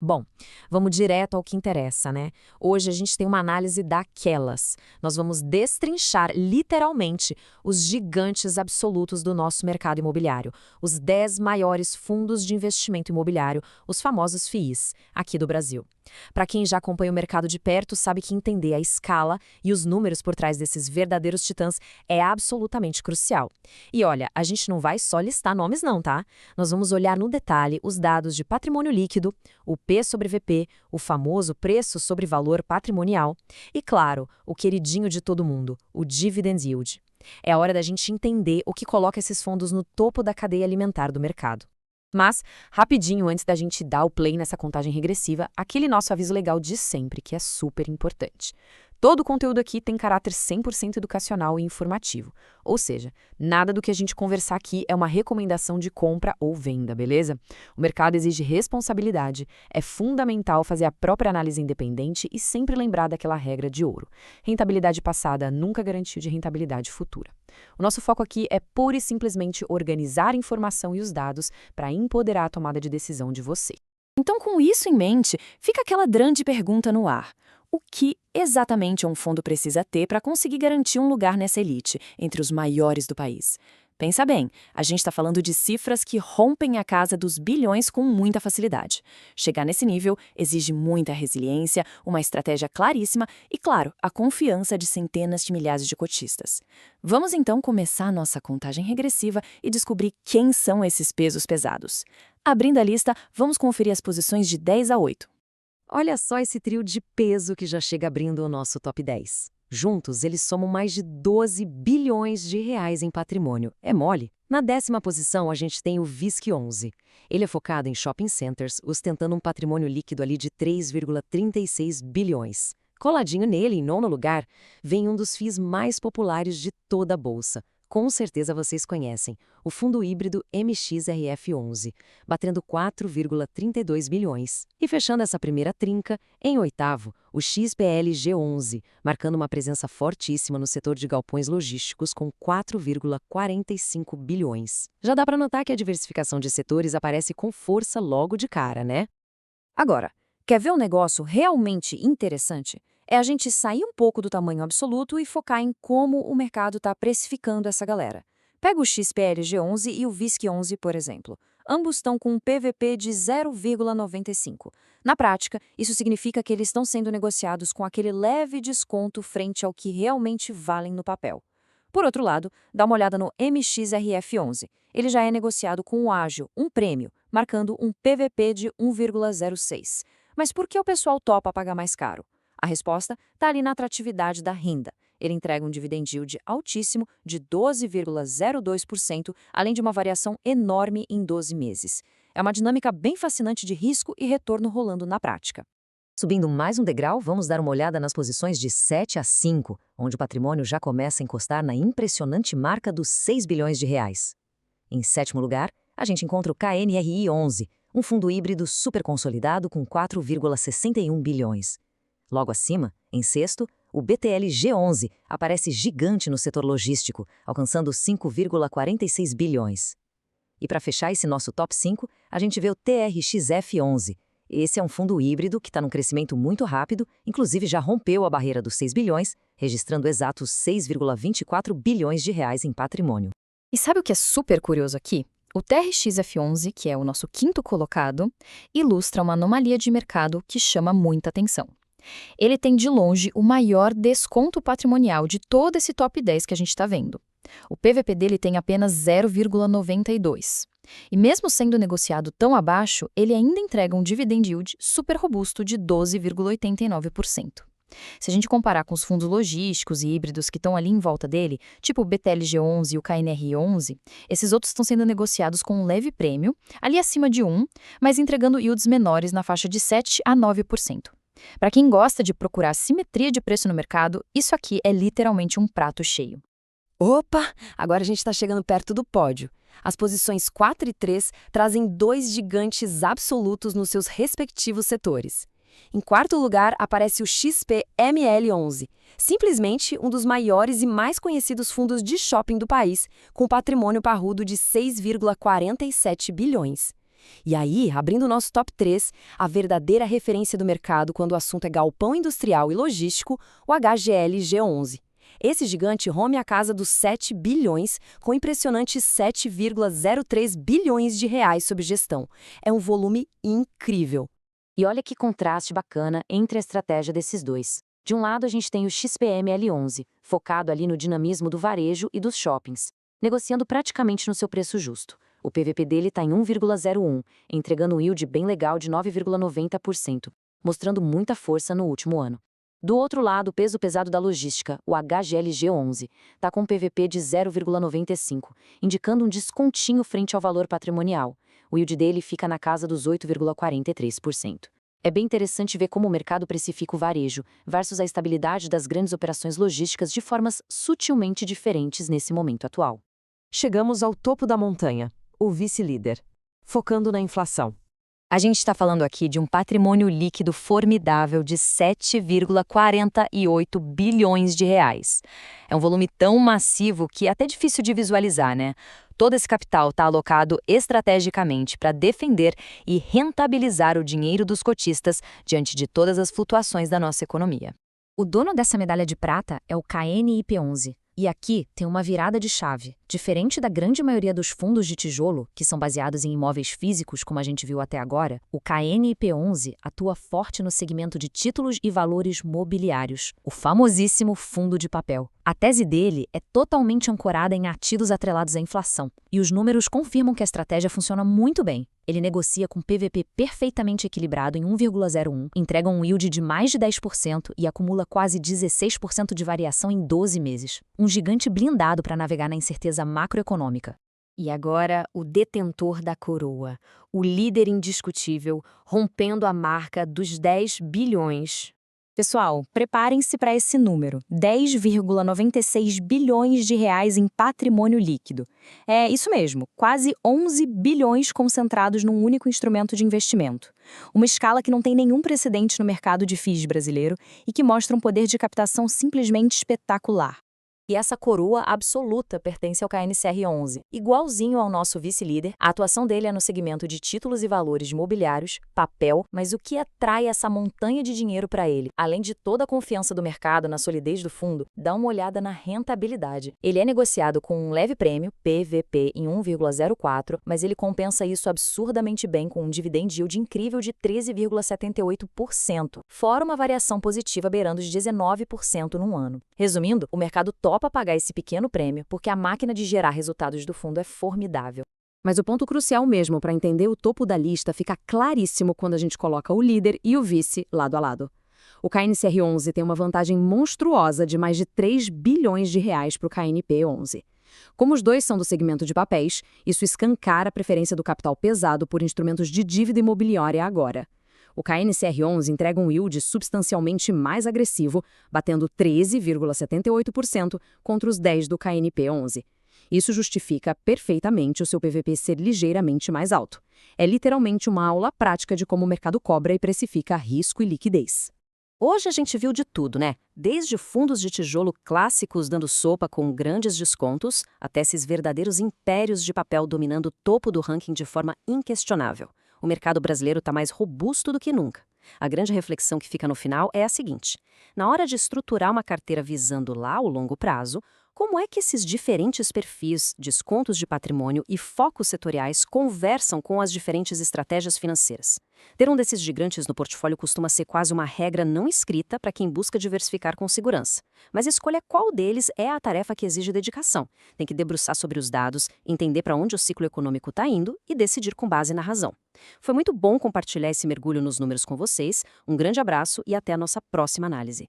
Bom, vamos direto ao que interessa, né? Hoje a gente tem uma análise daquelas. Nós vamos destrinchar literalmente os gigantes absolutos do nosso mercado imobiliário, os 10 maiores fundos de investimento imobiliário, os famosos FIIs, aqui do Brasil. Para quem já acompanha o mercado de perto, sabe que entender a escala e os números por trás desses verdadeiros titãs é absolutamente crucial. E olha, a gente não vai só listar nomes não, tá? Nós vamos olhar no detalhe os dados de patrimônio líquido, o P sobre VP, o famoso preço sobre valor patrimonial e, claro, o queridinho de todo mundo, o dividend yield. É a hora da gente entender o que coloca esses fundos no topo da cadeia alimentar do mercado. Mas, rapidinho, antes da gente dar o play nessa contagem regressiva, aquele nosso aviso legal de sempre, que é super importante. Todo o conteúdo aqui tem caráter 100% educacional e informativo. Ou seja, nada do que a gente conversar aqui é uma recomendação de compra ou venda, beleza? O mercado exige responsabilidade, é fundamental fazer a própria análise independente e sempre lembrar daquela regra de ouro. Rentabilidade passada nunca garantiu de rentabilidade futura. O nosso foco aqui é pura e simplesmente organizar a informação e os dados para empoderar a tomada de decisão de você. Então, com isso em mente, fica aquela grande pergunta no ar. O que exatamente um fundo precisa ter para conseguir garantir um lugar nessa elite, entre os maiores do país? Pensa bem, a gente está falando de cifras que rompem a casa dos bilhões com muita facilidade. Chegar nesse nível exige muita resiliência, uma estratégia claríssima e, claro, a confiança de centenas de milhares de cotistas. Vamos então começar a nossa contagem regressiva e descobrir quem são esses pesos pesados. Abrindo a lista, vamos conferir as posições de 10 a 8. Olha só esse trio de peso que já chega abrindo o nosso top 10. Juntos, eles somam mais de 12 bilhões de reais em patrimônio. É mole? Na 10ª posição, a gente tem o VISC11. Ele é focado em shopping centers, ostentando um patrimônio líquido ali de 3,36 bilhões. Coladinho nele, em 9º lugar, vem um dos FIIs mais populares de toda a bolsa. Com certeza vocês conhecem, o fundo híbrido MXRF11, batendo 4,32 bilhões. E fechando essa primeira trinca, em 8º, o XPLG11, marcando uma presença fortíssima no setor de galpões logísticos com 4,45 bilhões. Já dá para notar que a diversificação de setores aparece com força logo de cara, né? Agora, quer ver um negócio realmente interessante? É a gente sair um pouco do tamanho absoluto e focar em como o mercado está precificando essa galera. Pega o XPLG11 e o VISC11, por exemplo. Ambos estão com um PVP de 0,95. Na prática, isso significa que eles estão sendo negociados com aquele leve desconto frente ao que realmente valem no papel. Por outro lado, dá uma olhada no MXRF11. Ele já é negociado com o ágio, um prêmio, marcando um PVP de 1,06. Mas por que o pessoal topa pagar mais caro? A resposta está ali na atratividade da renda. Ele entrega um dividend yield altíssimo de 12,02%, além de uma variação enorme em 12 meses. É uma dinâmica bem fascinante de risco e retorno rolando na prática. Subindo mais um degrau, vamos dar uma olhada nas posições de 7 a 5, onde o patrimônio já começa a encostar na impressionante marca dos 6 bilhões de reais. Em 7º lugar, a gente encontra o KNRI11, um fundo híbrido super consolidado com 4,61 bilhões. Logo acima, em 6º, o BTLG11 aparece gigante no setor logístico, alcançando 5,46 bilhões. E para fechar esse nosso top 5, a gente vê o TRXF11. Esse é um fundo híbrido que está num crescimento muito rápido, inclusive já rompeu a barreira dos 6 bilhões, registrando exatos 6,24 bilhões de reais em patrimônio. E sabe o que é super curioso aqui? O TRXF11, que é o nosso quinto colocado, ilustra uma anomalia de mercado que chama muita atenção. Ele tem de longe o maior desconto patrimonial de todo esse top 10 que a gente está vendo. O PVP dele tem apenas 0,92. E mesmo sendo negociado tão abaixo, ele ainda entrega um dividend yield super robusto de 12,89%. Se a gente comparar com os fundos logísticos e híbridos que estão ali em volta dele, tipo o BTLG11 e o KNR11, esses outros estão sendo negociados com um leve prêmio, ali acima de 1, mas entregando yields menores na faixa de 7 a 9%. Para quem gosta de procurar simetria de preço no mercado, isso aqui é literalmente um prato cheio. Opa! Agora a gente está chegando perto do pódio. As posições 4 e 3 trazem dois gigantes absolutos nos seus respectivos setores. Em 4º lugar aparece o XPML11, simplesmente um dos maiores e mais conhecidos fundos de shopping do país, com patrimônio parrudo de 6,47 bilhões. E aí, abrindo o nosso top 3, a verdadeira referência do mercado quando o assunto é galpão industrial e logístico, o HGLG11. Esse gigante come a casa dos 7 bilhões, com impressionantes 7,03 bilhões de reais sob gestão. É um volume incrível. E olha que contraste bacana entre a estratégia desses dois. De um lado, a gente tem o XPML11, focado ali no dinamismo do varejo e dos shoppings, negociando praticamente no seu preço justo. O PVP dele está em 1,01, entregando um yield bem legal de 9,90%, mostrando muita força no último ano. Do outro lado, o peso pesado da logística, o HGLG11, está com um PVP de 0,95, indicando um descontinho frente ao valor patrimonial. O yield dele fica na casa dos 8,43%. É bem interessante ver como o mercado precifica o varejo versus a estabilidade das grandes operações logísticas de formas sutilmente diferentes nesse momento atual. Chegamos ao topo da montanha, o vice-líder, focando na inflação. A gente está falando aqui de um patrimônio líquido formidável de 7,48 bilhões de reais. É um volume tão massivo que é até difícil de visualizar, né? Todo esse capital está alocado estrategicamente para defender e rentabilizar o dinheiro dos cotistas diante de todas as flutuações da nossa economia. O dono dessa medalha de prata é o KNIP11. E aqui tem uma virada de chave. Diferente da grande maioria dos fundos de tijolo, que são baseados em imóveis físicos, como a gente viu até agora, o KNIP11 atua forte no segmento de títulos e valores mobiliários, o famosíssimo fundo de papel. A tese dele é totalmente ancorada em ativos atrelados à inflação, e os números confirmam que a estratégia funciona muito bem. Ele negocia com PVP perfeitamente equilibrado em 1,01, entrega um yield de mais de 10% e acumula quase 16% de variação em 12 meses. Um gigante blindado para navegar na incerteza macroeconômica. E agora, o detentor da coroa, o líder indiscutível, rompendo a marca dos 10 bilhões. Pessoal, preparem-se para esse número, 10,96 bilhões de reais em patrimônio líquido. É isso mesmo, quase 11 bilhões concentrados num único instrumento de investimento. Uma escala que não tem nenhum precedente no mercado de FIIs brasileiro e que mostra um poder de captação simplesmente espetacular. E essa coroa absoluta pertence ao KNCR11. Igualzinho ao nosso vice-líder, a atuação dele é no segmento de títulos e valores mobiliários, papel, mas o que atrai essa montanha de dinheiro para ele? Além de toda a confiança do mercado na solidez do fundo, dá uma olhada na rentabilidade. Ele é negociado com um leve prêmio, PVP, em 1,04, mas ele compensa isso absurdamente bem com um dividend yield incrível de 13,78%, fora uma variação positiva beirando os 19% num ano. Resumindo, o mercado topa pagar esse pequeno prêmio porque a máquina de gerar resultados do fundo é formidável. Mas o ponto crucial mesmo para entender o topo da lista fica claríssimo quando a gente coloca o líder e o vice lado a lado. O KNCR11 tem uma vantagem monstruosa de mais de 3 bilhões de reais para o KNP11. Como os dois são do segmento de papéis, isso escancara a preferência do capital pesado por instrumentos de dívida imobiliária agora. O KNCR11 entrega um yield substancialmente mais agressivo, batendo 13,78% contra os 10% do KNP11. Isso justifica perfeitamente o seu PVP ser ligeiramente mais alto. É literalmente uma aula prática de como o mercado cobra e precifica risco e liquidez. Hoje a gente viu de tudo, né? Desde fundos de tijolo clássicos dando sopa com grandes descontos, até esses verdadeiros impérios de papel dominando o topo do ranking de forma inquestionável. O mercado brasileiro está mais robusto do que nunca. A grande reflexão que fica no final é a seguinte: na hora de estruturar uma carteira visando lá o longo prazo, como é que esses diferentes perfis, descontos de patrimônio e focos setoriais conversam com as diferentes estratégias financeiras? Ter um desses gigantes no portfólio costuma ser quase uma regra não escrita para quem busca diversificar com segurança. Mas escolha qual deles é a tarefa que exige dedicação. Tem que debruçar sobre os dados, entender para onde o ciclo econômico está indo e decidir com base na razão. Foi muito bom compartilhar esse mergulho nos números com vocês. Um grande abraço e até a nossa próxima análise.